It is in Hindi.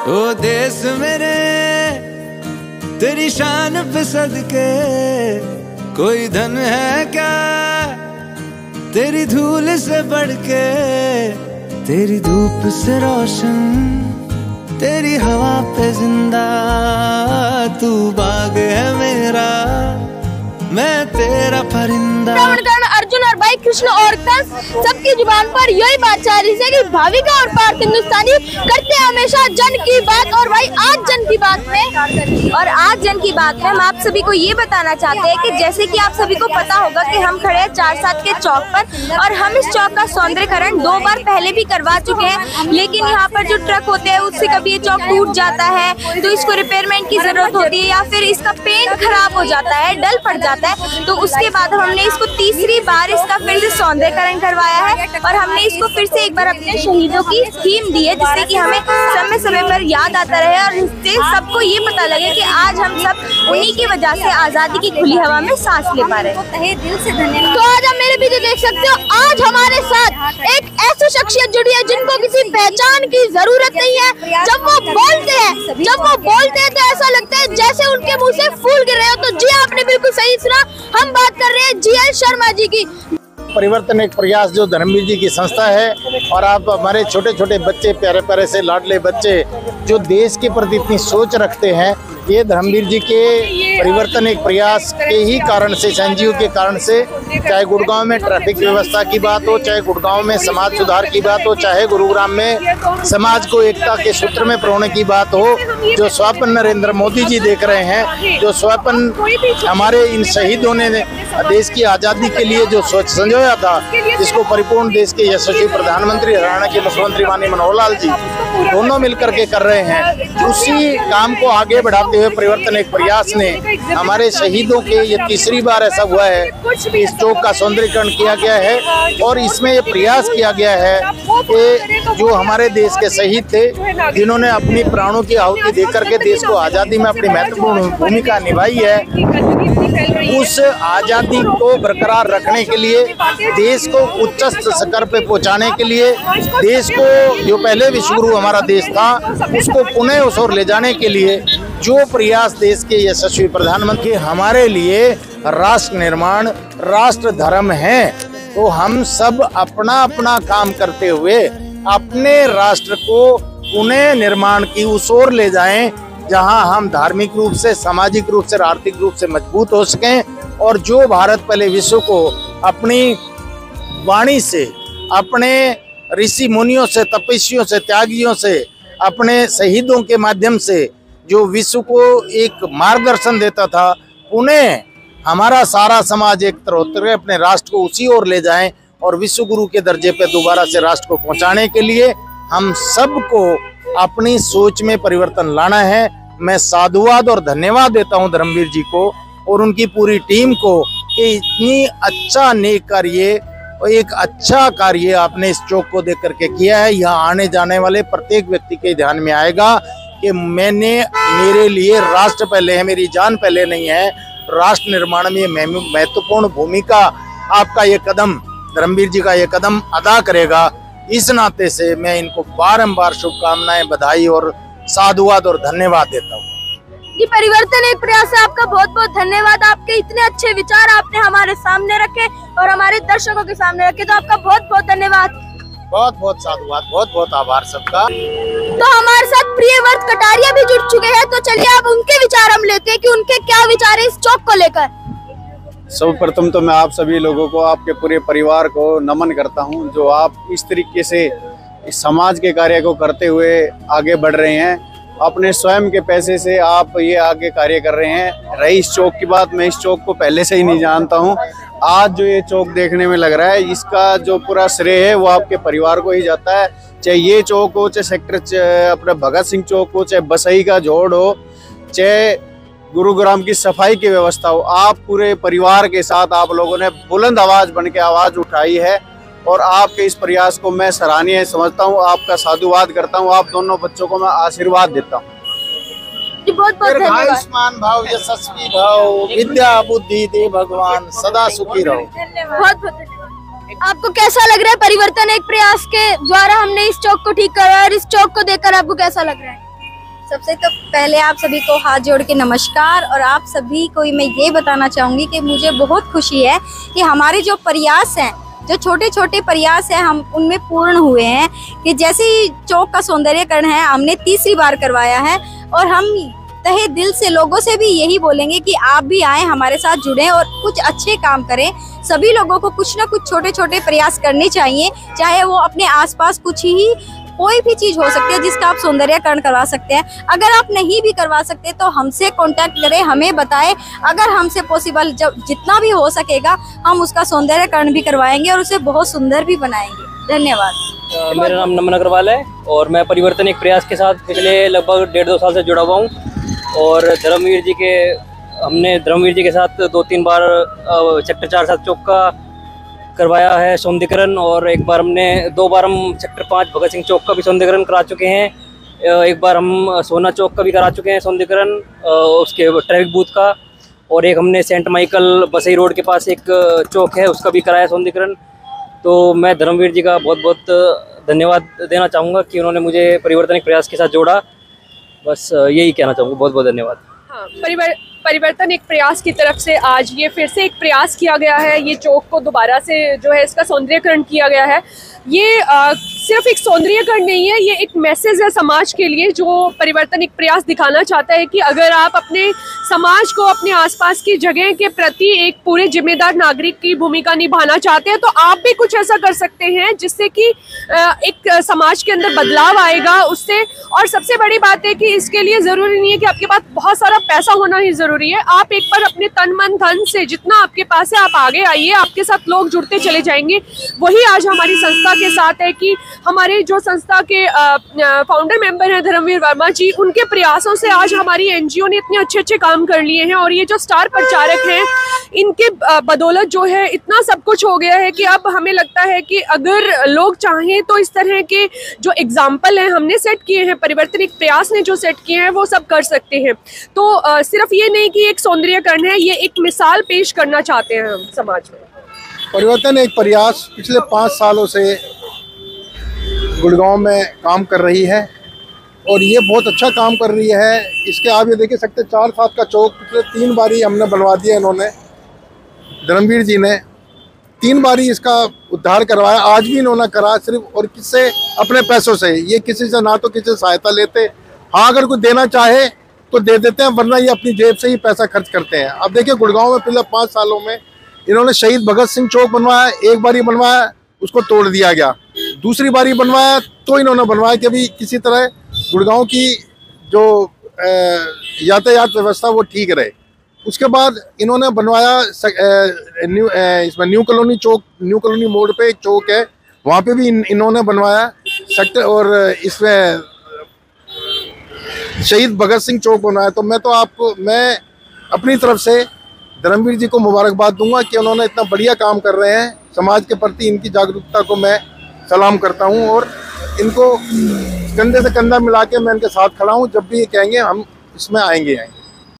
ओ देश मेरे तेरी शान पे सदके, कोई धन है क्या तेरी धूल से बढ़ के, तेरी धूप से रोशन तेरी हवा पे जिंदा, तू बाग है मेरा मैं तेरा परिंदा। अर्जुन और भाई कृष्ण और कंस सबकी जुबान पर यही बात चाह रही है कि भाविका और पार्थ हिंदुस्तानी करते हैं हमेशा जन की बात। और भाई आज जन की बात में हम आप सभी को ये बताना चाहते हैं कि जैसे कि आप सभी को पता होगा कि हम खड़े हैं 4-7 के चौक पर और हम इस चौक का सौंदर्यकरण 2 बार पहले भी करवा चुके हैं, लेकिन यहाँ पर जो ट्रक होते हैं उससे कभी ये चौक टूट जाता है तो इसको रिपेयरमेंट की जरूरत होती है, या फिर इसका पेंट खराब हो जाता है, डल पड़ जाता है। तो उसके बाद हमने इसको तीसरी बार इसका फिर से सौंदर्यकरण करवाया है और हमने इसको फिर से एक बार अपने शहीदों की थीम दी है, जिससे कि हमें समय समय पर याद आता रहे और इससे सबको ये पता लगे कि आज हम सब उन्हीं की वजह से आजादी की खुली हवा में सांस ले पा रहे हैं। तहे दिल से धन्यवाद। तो आज आप मेरे पीछे देख सकते हो, आज हमारे साथ एक ऐसी शख्सियत जुड़ी है जिनको किसी पहचान की जरूरत नहीं है। जब वो बोलते हैं तो ऐसा लगता है जैसे उनके मुंह से फूल गिर रहे हो। तो जी आपने बिल्कुल सही सुना, हम बात कर रहे हैं GL शर्मा जी की। परिवर्तन एक प्रयास जो धर्मवीर जी की संस्था है, और आप हमारे छोटे छोटे बच्चे, प्यारे प्यारे से लाडले बच्चे जो देश के प्रति इतनी सोच रखते हैं, ये धर्मवीर जी के परिवर्तन एक प्रयास के ही कारण से, एनजीओ के कारण से, चाहे गुड़गांव में ट्रैफिक व्यवस्था की बात हो, चाहे गुड़गांव में समाज सुधार की बात हो, चाहे गुरुग्राम में समाज को एकता के सूत्र में पिरोने की बात हो, जो स्वप्न नरेंद्र मोदी जी देख रहे हैं, जो स्वप्न हमारे इन शहीदों ने देश की आज़ादी के लिए जो सोच संजोया था, जिसको परिपूर्ण देश के यशस्वी प्रधानमंत्री हरियाणा के मुख्यमंत्री माननीय मनोहर लाल जी दोनों मिलकर के कर रहे हैं, उसी काम को आगे बढ़ाते हुए परिवर्तन एक प्रयास ने हमारे शहीदों के, ये तीसरी बार ऐसा हुआ है इस चौक का सौंदर्यीकरण किया गया है। और इसमें ये प्रयास किया गया है कि जो हमारे देश के शहीद थे, जिन्होंने अपनी प्राणों की आहुति देकर के देश को आज़ादी में अपनी महत्वपूर्ण भूमिका निभाई है, उस आज़ादी को बरकरार रखने के लिए, देश को उच्च शिखर पे पहुंचाने के लिए, देश को जो पहले विश्व गुरु हमारा देश था उसको पुनः उस ओर ले जाने के लिए जो प्रयास देश के यशस्वी प्रधानमंत्री हमारे लिए राष्ट्र निर्माण, राष्ट्र धर्म है, तो हम सब अपना अपना काम करते हुए अपने राष्ट्र को पुनः निर्माण की उस ओर ले जाएं जहां हम धार्मिक रूप से, सामाजिक रूप से, आर्थिक रूप से मजबूत हो सकें। और जो भारत पहले विश्व को अपनी वाणी से, अपने ऋषि मुनियों से, तपस्वियों से, त्यागियों से, अपने शहीदों के माध्यम से जो विश्व को एक मार्गदर्शन देता था, पुनः हमारा सारा समाज एक तरह होते अपने राष्ट्र को उसी ओर ले जाएं और विश्व गुरु के दर्जे पे दोबारा से राष्ट्र को पहुंचाने के लिए हम सबको अपनी सोच में परिवर्तन लाना है। मैं साधुवाद और धन्यवाद देता हूं धर्मवीर जी को और उनकी पूरी टीम को कि इतनी अच्छा नेक कार्य और एक अच्छा कार्य आपने इस चौक को देख करके किया है। यहाँ आने जाने वाले प्रत्येक व्यक्ति के ध्यान में आएगा कि मेरे लिए राष्ट्र पहले है, मेरी जान पहले नहीं है। राष्ट्र निर्माण में महत्वपूर्ण भूमिका आपका ये कदम, धर्मवीर जी का ये कदम अदा करेगा। इस नाते से मैं इनको बारंबार शुभकामनाएं, बधाई और साधुवाद और धन्यवाद देता हूँ। जी परिवर्तन एक प्रयास है, आपका बहुत बहुत धन्यवाद। आपके इतने अच्छे विचार आपने हमारे सामने रखे और हमारे दर्शकों के सामने रखे, तो आपका बहुत बहुत धन्यवाद। बहुत बहुत साधुवाद, बहुत बहुत आभार सबका। तो हमारे साथ प्रियव्रत कटारिया भी जुड़ चुके हैं, तो चलिए अब उनके विचार हम लेते हैं कि उनके क्या विचार है इस चौक को लेकर। सर्वप्रथम तो मैं आप सभी लोगों को, आपके पूरे परिवार को नमन करता हूं, जो आप इस तरीके से इस समाज के कार्य को करते हुए आगे बढ़ रहे हैं। अपने स्वयं के पैसे से आप ये आगे कार्य कर रहे हैं। रही इस चौक की बात, मैं इस चौक को पहले से ही नहीं जानता हूं। आज जो ये चौक देखने में लग रहा है, इसका जो पूरा श्रेय है वो आपके परिवार को ही जाता है। चाहे ये चौक हो, चाहे सेक्टर अपने भगत सिंह चौक हो, चाहे बसई का जोड़ हो, चाहे गुरुग्राम की सफाई की व्यवस्था हो, आप पूरे परिवार के साथ आप लोगों ने बुलंद आवाज बन के आवाज उठाई है और आपके इस प्रयास को मैं सराहनीय समझता हूँ। आपका साधुवाद करता हूँ। आप दोनों बच्चों को मैं आशीर्वाद देता हूँ। बहुत बहुत धन्यवाद। आयुष्मान भाव, यशस्वी भाव, विद्या बुद्धि दे भगवान, सदा सुखी रहो। बहुत बहुत धन्यवाद। आपको कैसा लग रहा है परिवर्तन एक प्रयास के द्वारा हमने इस चौक को ठीक करा और इस चौक को देखकर आपको कैसा लग रहा है? सबसे तो पहले आप सभी को हाथ जोड़ के नमस्कार। और आप सभी को मैं ये बताना चाहूँगी कि मुझे बहुत खुशी है कि हमारे जो प्रयास हैं, जो छोटे छोटे प्रयास हैं, हम उनमें पूर्ण हुए हैं। कि जैसे ही चौक का सौंदर्यकरण है, हमने तीसरी बार करवाया है और हम तहे दिल से लोगों से भी यही बोलेंगे कि आप भी आएँ, हमारे साथ जुड़ें और कुछ अच्छे काम करें। सभी लोगों को कुछ ना कुछ छोटे छोटे प्रयास करने चाहिए, चाहे वो अपने आसपास कुछ ही कोई भी चीज हो सकती है जिसका आप सौंदर्यकरण करवा सकते हैं। अगर आप नहीं भी करवा सकते तो हमसे कांटेक्ट करें, हमें बताएं। अगर हमसे पॉसिबल जब जितना भी हो सकेगा हम उसका सौंदर्यकरण भी करवाएंगे और उसे बहुत सुंदर भी बनाएंगे। धन्यवाद। मेरा नाम नमन अग्रवाल है और मैं परिवर्तन एक प्रयास के साथ पिछले लगभग 1.5-2 साल से जुड़ा हुआ हूँ। और धर्मवीर जी के साथ 2-3 बार सेक्टर 4-7 चौक का करवाया है सौंदर्यकरण, और 2 बार हम सेक्टर 5 भगत सिंह चौक का भी सौंदर्यकरण करा चुके हैं। एक बार हम सोना चौक का भी करा चुके हैं सौंदर्यकरण, उसके ट्रैफिक बूथ का। और एक हमने सेंट माइकल बसई रोड के पास एक चौक है, उसका भी कराया सौंदर्यकरण। तो मैं धर्मवीर जी का बहुत बहुत धन्यवाद देना चाहूँगा कि उन्होंने मुझे परिवर्तन एक प्रयास के साथ जोड़ा। बस यही कहना चाहूँगा, बहुत बहुत धन्यवाद। हाँ, परिवर्तन एक प्रयास की तरफ से आज ये फिर से एक प्रयास किया गया है। ये चौक को दोबारा से जो है इसका सौंदर्यकरण किया गया है। ये सिर्फ एक सौंदर्यकरण नहीं है, ये एक मैसेज है समाज के लिए, जो परिवर्तन एक प्रयास दिखाना चाहता है कि अगर आप अपने समाज को, अपने आसपास की जगह के प्रति एक पूरे जिम्मेदार नागरिक की भूमिका निभाना चाहते हैं तो आप भी कुछ ऐसा कर सकते हैं जिससे कि एक समाज के अंदर बदलाव आएगा उससे। और सबसे बड़ी बात है कि इसके लिए ज़रूरी नहीं है कि आपके पास बहुत सारा पैसा होना ही ज़रूरी है। आप एक बार अपने तन मन धन से जितना आपके पास है आप आगे आइए, आपके साथ लोग जुड़ते चले जाएंगे। वही आज हमारी संस्था के साथ है कि हमारे जो संस्था के फाउंडर मेंबर हैं धर्मवीर वर्मा जी, उनके प्रयासों से आज हमारी एनजीओ ने इतने अच्छे अच्छे काम कर लिए हैं। और ये जो स्टार प्रचारक हैं, इनके बदौलत जो है इतना सब कुछ हो गया है कि अब हमें लगता है कि अगर लोग चाहें तो इस तरह के जो एग्जाम्पल हैं हमने सेट किए हैं, परिवर्तन एक प्रयास ने जो सेट किए हैं, वो सब कर सकते हैं। तो सिर्फ ये नहीं कि एक सौंदर्यकरण है, ये एक मिसाल पेश करना चाहते हैं हम समाज में। परिवर्तन एक प्रयास पिछले 5 सालों से गुड़गांव में काम कर रही है और ये बहुत अच्छा काम कर रही है। इसके आप ये देख सकते 4-7 का चौक पिछले 3 बारी हमने बनवा दिया, इन्होंने धर्मवीर जी ने 3 बारी इसका उद्धार करवाया। आज भी इन्होंने करा, सिर्फ और किससे, अपने पैसों से। ये किसी से ना तो किसी से सहायता लेते, हाँ अगर कोई देना चाहे तो दे देते हैं, वरना ये अपनी जेब से ही पैसा खर्च करते हैं। अब देखिए गुड़गांव में पिछले 5 सालों में इन्होंने शहीद भगत सिंह चौक बनवाया, एक बारी बनवाया उसको तोड़ दिया गया, दूसरी बारी बनवाया तो इन्होंने बनवाया कि अभी किसी तरह गुड़गांव की जो यातायात व्यवस्था वो ठीक रहे। उसके बाद इन्होंने बनवाया इसमें न्यू कॉलोनी मोड़ पे एक चौक है, वहाँ पे भी इन्होंने बनवाया सेक्टर, और इसमें शहीद भगत सिंह चौक बनवाया। तो मैं अपनी तरफ से धर्मवीर जी को मुबारकबाद दूंगा कि उन्होंने इतना बढ़िया काम कर रहे हैं। समाज के प्रति इनकी जागरूकता को मैं सलाम करता हूं और इनको कंधे से कंधा मिला के मैं इनके साथ खड़ा हूं। जब भी ये कहेंगे हम इसमें आएंगे।